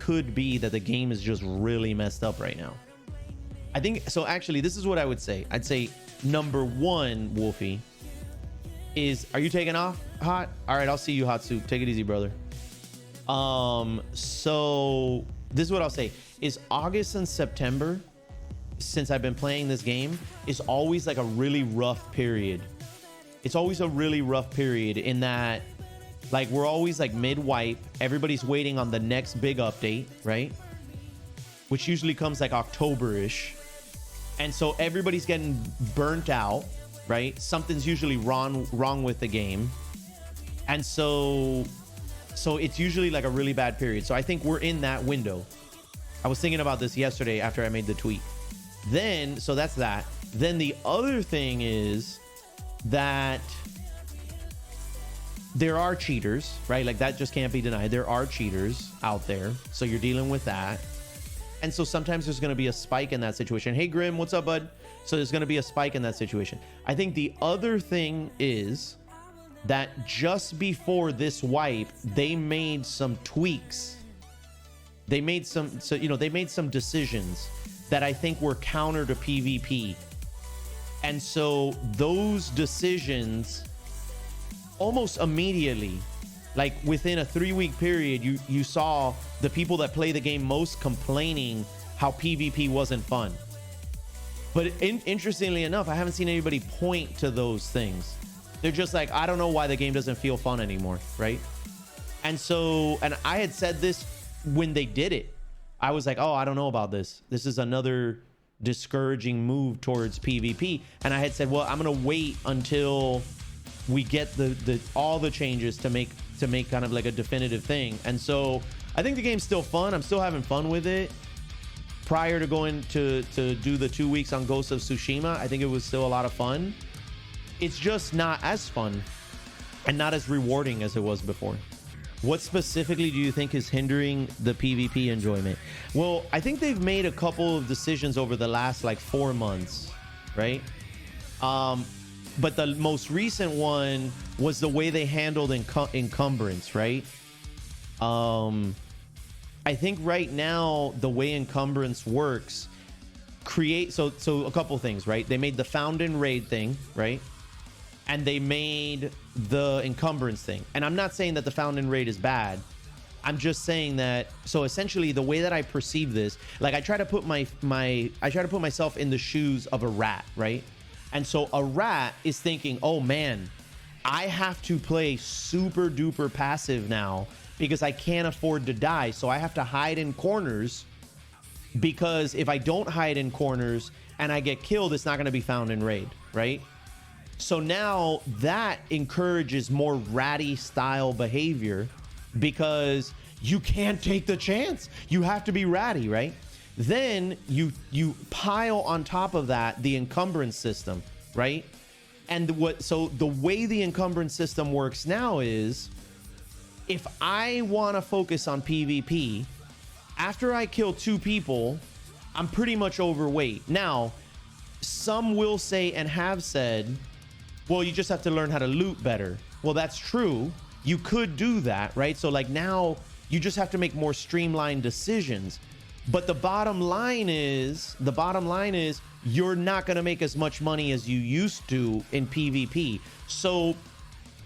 could be that the game is just really messed up right now. I think so. Actually, this is what I would say. I'd say number one, Wolfie, is, are you taking off, Hot? All right, I'll see you, Hot Soup. Take it easy, brother. So this is what I'll say is August and September, since I've been playing this game, is always like a really rough period. It's always a really rough period in that, like, we're always like mid-wipe. Everybody's waiting on the next big update, right? Which usually comes like October-ish. And so everybody's getting burnt out, right? Something's usually wrong with the game. And so it's usually like a really bad period. So I think we're in that window. I was thinking about this yesterday after I made the tweet. Then, so that's that. Then the other thing is that there are cheaters, right? Like, that just can't be denied. There are cheaters out there. So you're dealing with that. And so sometimes there's going to be a spike in that situation. Hey, Grim, what's up, bud? So there's going to be a spike in that situation. I think the other thing is that just before this wipe, they made some tweaks. They made some, they made some decisions that I think were counter to PvP. And so those decisions almost immediately, like within a 3-week period, you saw the people that play the game most complaining how PvP wasn't fun. But interestingly enough, I haven't seen anybody point to those things. They're just like, I don't know why the game doesn't feel fun anymore, right? And so, and I had said this when they did it. I was like, oh, I don't know about this. This is another discouraging move towards PvP. And I had said, well, I'm gonna wait until we get all the changes to make kind of like a definitive thing. And so I think the game's still fun. I'm still having fun with it. Prior to going to do the 2 weeks on Ghost of Tsushima, I think it was still a lot of fun. It's just not as fun and not as rewarding as it was before. What specifically do you think is hindering the PvP enjoyment? Well, I think they've made a couple of decisions over the last like 4 months, right? But the most recent one was the way they handled encumbrance, right? I think right now the way encumbrance works, so a couple things, right? They made the found in raid thing, right? And they made the encumbrance thing. And I'm not saying that the found in raid is bad. I'm just saying that, so essentially the way that I perceive this, like I try to put myself in the shoes of a rat, right? And so a rat is thinking, oh man, I have to play super duper passive now because I can't afford to die. So I have to hide in corners, because if I don't hide in corners and I get killed, it's not going to be found in raid, right? So now that encourages more ratty style behavior, because you can't take the chance. You have to be ratty, right? Then you pile on top of that the encumbrance system, right? And so the way the encumbrance system works now is, if I want to focus on PvP, after I kill 2 people, I'm pretty much overweight. Now, some will say and have said, well, you just have to learn how to loot better. Well, that's true. You could do that, right? So like now you just have to make more streamlined decisions. But the bottom line is you're not going to make as much money as you used to in PvP. So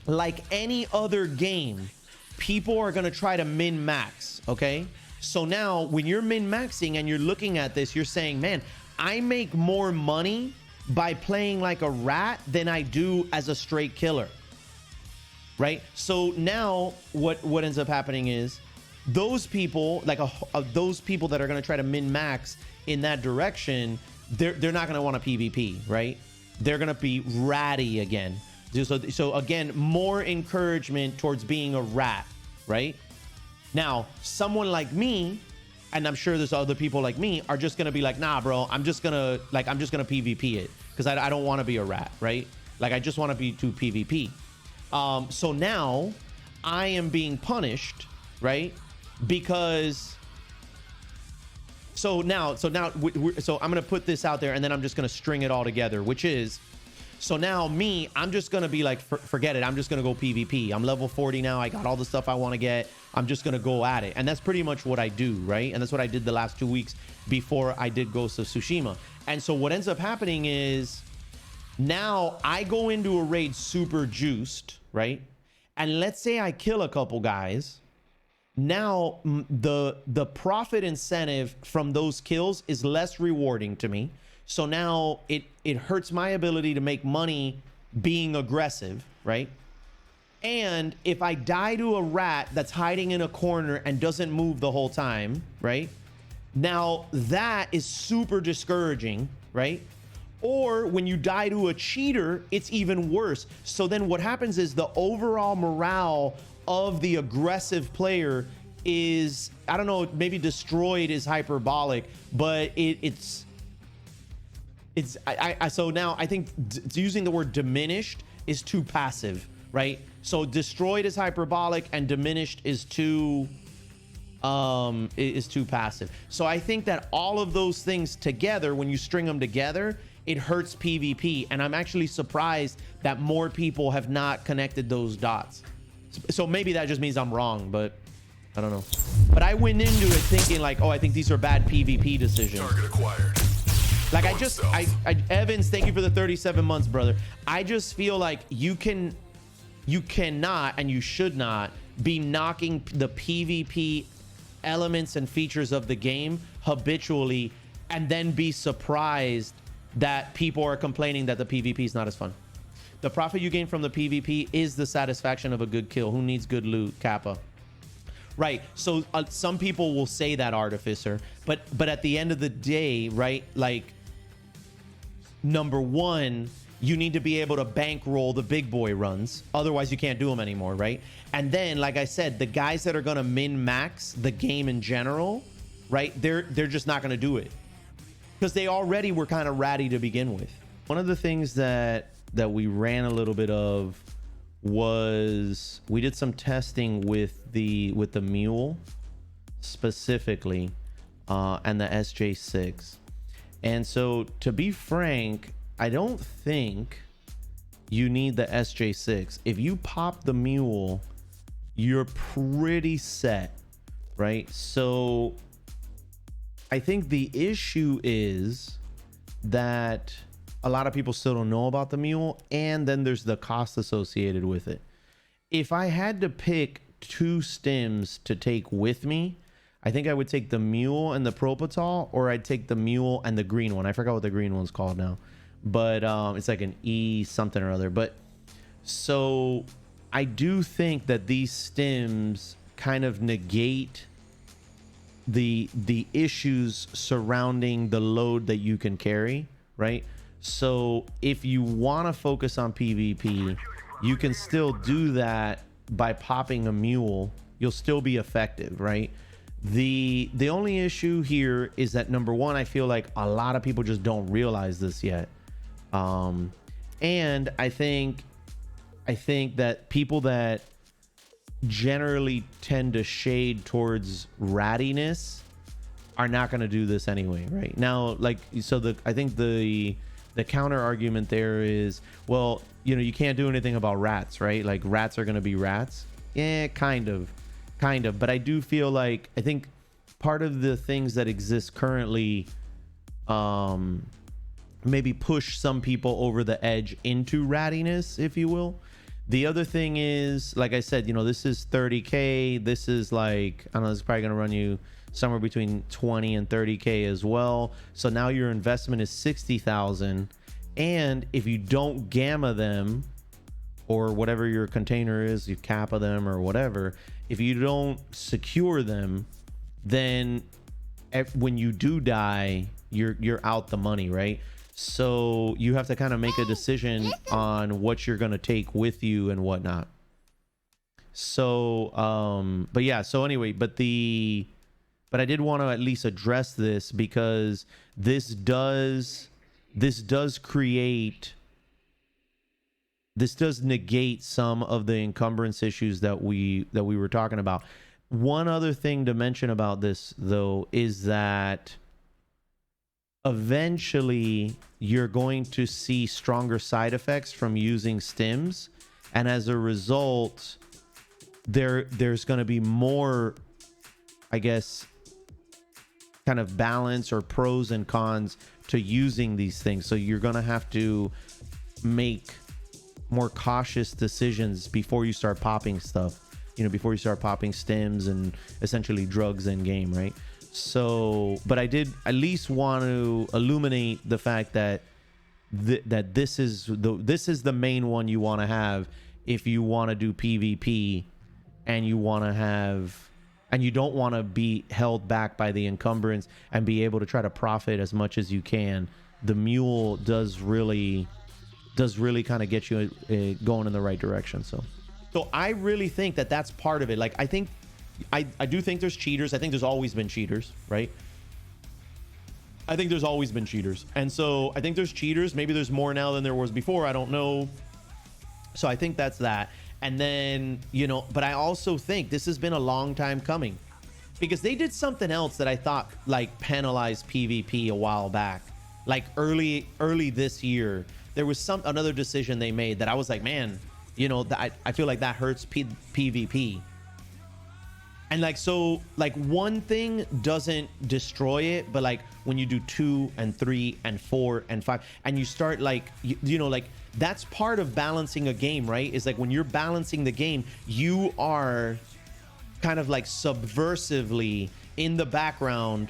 like any other game, people are going to try to min max. Okay. So now when you're min maxing and you're looking at this, you're saying, man, I make more money by playing like a rat than I do as a straight killer, right? So now what ends up happening is those people, like those people that are going to try to min max in that direction, they're not going to want a PvP, right? They're going to be ratty again. So again, more encouragement towards being a rat, right? Now, someone like me, and I'm sure there's other people like me, are just gonna be like, nah, bro, I'm just gonna PvP it, because I don't want to be a rat, right? Like I just want to be to PvP. So now I am being punished, right? Because so I'm gonna put this out there, and then I'm just gonna string it all together, which is, So now me, I'm just going to be like, forget it. I'm just going to go PvP. I'm level 40 now. I got all the stuff I want to get. I'm just going to go at it. And that's pretty much what I do, right? And that's what I did the last 2 weeks before I did Ghost of Tsushima. And so what ends up happening is now I go into a raid super juiced, right? And let's say I kill a couple guys. Now the profit incentive from those kills is less rewarding to me. So now it hurts my ability to make money being aggressive, right? And if I die to a rat that's hiding in a corner and doesn't move the whole time, right? Now that is super discouraging, right? Or when you die to a cheater, it's even worse. So then what happens is the overall morale of the aggressive player is, I don't know, maybe destroyed is hyperbolic, but so now I think using the word diminished is too passive, right? So destroyed is hyperbolic and diminished is too passive. So I think that all of those things together, when you string them together, it hurts PvP. And I'm actually surprised that more people have not connected those dots. So maybe that just means I'm wrong, but I don't know. But I went into it thinking like, oh, I think these are bad PvP decisions. Target acquired. Like Evans, thank you for the 37 months, brother. I just feel like you cannot and you should not be knocking the PvP elements and features of the game habitually and then be surprised that people are complaining that the PvP is not as fun. The profit you gain from the PvP is the satisfaction of a good kill. Who needs good loot? Kappa. Right. So some people will say that, Artificer, but at the end of the day, right? Like, number one, you need to be able to bankroll the big boy runs. Otherwise, you can't do them anymore, right? And then, like I said, the guys that are going to min-max the game in general, right? They're just not going to do it because they already were kind of ratty to begin with. One of the things that we ran a little bit of was we did some testing with the mule specifically and the SJ6. And so, to be frank, I don't think you need the SJ6. If you pop the mule, you're pretty set, right? So I think the issue is that a lot of people still don't know about the mule, and then there's the cost associated with it. If I had to pick two stims to take with me, I think I would take the mule and the Propital, or I'd take the mule and the green one. I forgot what the green one's called now, but it's like an E something or other. But so I do think that these stims kind of negate the issues surrounding the load that you can carry, right? So if you want to focus on PvP, you can still do that by popping a mule. You'll still be effective, right? The only issue here is that, number one, I feel like a lot of people just don't realize this yet. And I think that people that generally tend to shade towards rattiness are not going to do this anyway, right? Now, like, so I think the counter argument there is, well, you know, you can't do anything about rats, right? Like, rats are going to be rats. Yeah, kind of, but I do feel like, I think part of the things that exist currently maybe push some people over the edge into rattiness, if you will. The other thing is, like I said, you know, this is 30K. This is like, I don't know, this is probably going to run you somewhere between 20 and 30K as well. So now your investment is 60,000. And if you don't gamma them, or whatever your container is, you kappa them or whatever, if you don't secure them, then when you do die, you're out the money, right? So you have to kind of make a decision on what you're going to take with you and whatnot. So but yeah, so anyway, but I did want to at least address this, because this does negate some of the encumbrance issues that we were talking about. One other thing to mention about this, though, is that eventually you're going to see stronger side effects from using stims, and as a result there's going to be more, I guess, kind of balance or pros and cons to using these things. So you're going to have to make more cautious decisions before you start popping stuff, you know, before you start popping stims and essentially drugs in game, right? So, but I did at least want to illuminate the fact that that this is the main one you want to have if you want to do PvP, and you want to have, and you don't want to be held back by the encumbrance and be able to try to profit as much as you can. The mule does really kind of get you going in the right direction. So I really think that that's part of it. Like, I think I do think there's cheaters. I think there's always been cheaters, right? I think there's always been cheaters. And so I think there's cheaters. Maybe there's more now than there was before. I don't know. So I think that's that. And then, you know, but I also think this has been a long time coming, because they did something else that I thought like penalized PvP a while back. Like early this year, there was another decision they made that I was like, man, you know, I feel like that hurts PvP. And like, so like one thing doesn't destroy it, but like when you do 2 and 3 and 4 and 5 and you start like, you know, like that's part of balancing a game, right? Is like when you're balancing the game, you are kind of like subversively in the background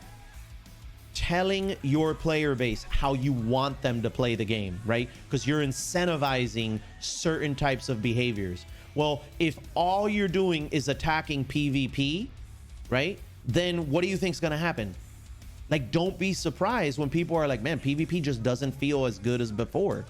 telling your player base how you want them to play the game, right? Because you're incentivizing certain types of behaviors. Well, if all you're doing is attacking PvP, right, then what do you think is going to happen? Like, don't be surprised when people are like, man, PvP just doesn't feel as good as before.